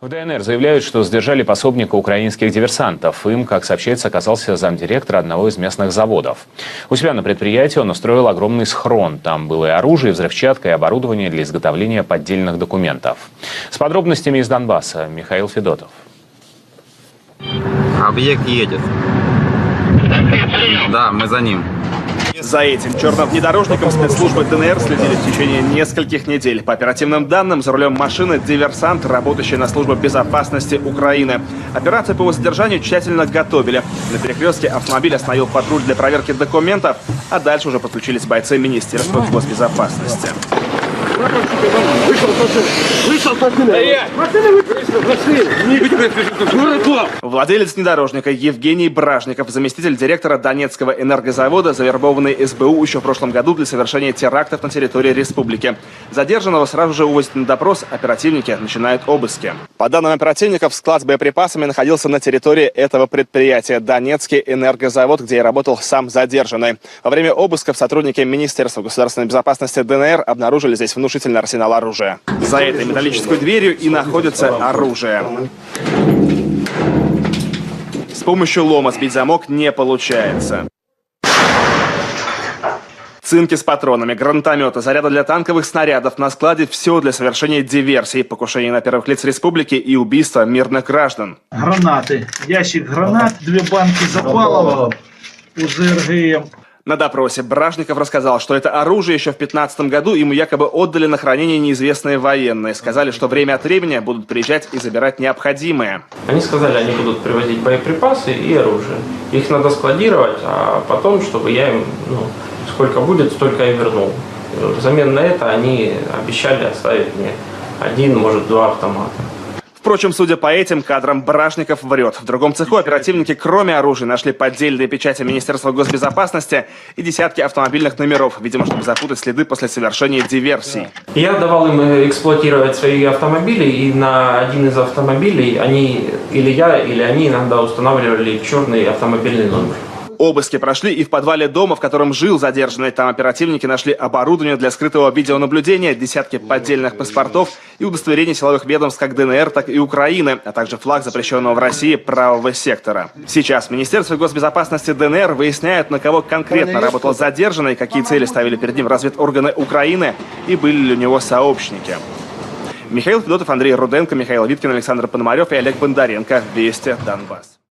В ДНР заявляют, что задержали пособника украинских диверсантов. Им, как сообщается, оказался замдиректора одного из местных заводов. У себя на предприятии он устроил огромный схрон. Там было и оружие, и взрывчатка, и оборудование для изготовления поддельных документов. С подробностями из Донбасса Михаил Федотов. Объект едет. Да, мы за ним. За этим черным внедорожником спецслужбы ДНР следили в течение нескольких недель. По оперативным данным, за рулем машины диверсант, работающий на службу безопасности Украины. Операцию по его задержанию тщательно готовили. На перекрестке автомобиль остановил патруль для проверки документов, а дальше уже подключились бойцы Министерства госбезопасности. Владелец внедорожника Евгений Бражников, заместитель директора Донецкого энергозавода, завербованный СБУ еще в прошлом году для совершения терактов на территории республики. Задержанного сразу же увозят на допрос, оперативники начинают обыски. По данным оперативников, склад с боеприпасами находился на территории этого предприятия Донецкий энергозавод, где и работал сам задержанный. Во время обысков сотрудники Министерства государственной безопасности ДНР обнаружили здесь внушительный арсенал оружия. За этой металлической дверью и находится оружие. С помощью лома сбить замок не получается. Цинки с патронами, гранатометы, заряды для танковых снарядов на складе – все для совершения диверсий, покушений на первых лиц республики и убийства мирных граждан. Гранаты. Ящик гранат, 2 банки запалова, УЗРГ. На допросе Бражников рассказал, что это оружие еще в 2015 году ему якобы отдали на хранение неизвестные военные. Сказали, что время от времени будут приезжать и забирать необходимое. Они сказали, они будут привозить боеприпасы и оружие. Их надо складировать, а потом, чтобы я им, сколько будет, столько и вернул. Взамен на это они обещали оставить мне 1, может 2 автомата. Впрочем, судя по этим кадрам, Бражников врет. В другом цеху оперативники, кроме оружия, нашли поддельные печати Министерства госбезопасности и десятки автомобильных номеров, видимо, чтобы запутать следы после совершения диверсий. Я давал им эксплуатировать свои автомобили, и на один из автомобилей они, или я, или они иногда устанавливали черный автомобильный номер. Обыски прошли и в подвале дома, в котором жил задержанный. Там оперативники нашли оборудование для скрытого видеонаблюдения, десятки поддельных паспортов и удостоверений силовых ведомств как ДНР, так и Украины, а также флаг запрещенного в России правого сектора. Сейчас в Министерстве госбезопасности ДНР выясняют, на кого конкретно работал задержанный, какие цели ставили перед ним разведорганы Украины и были ли у него сообщники. Михаил Федотов, Андрей Руденко, Михаил Виткин, Александр Пономарев и Олег Бондаренко. Вести, Донбасс.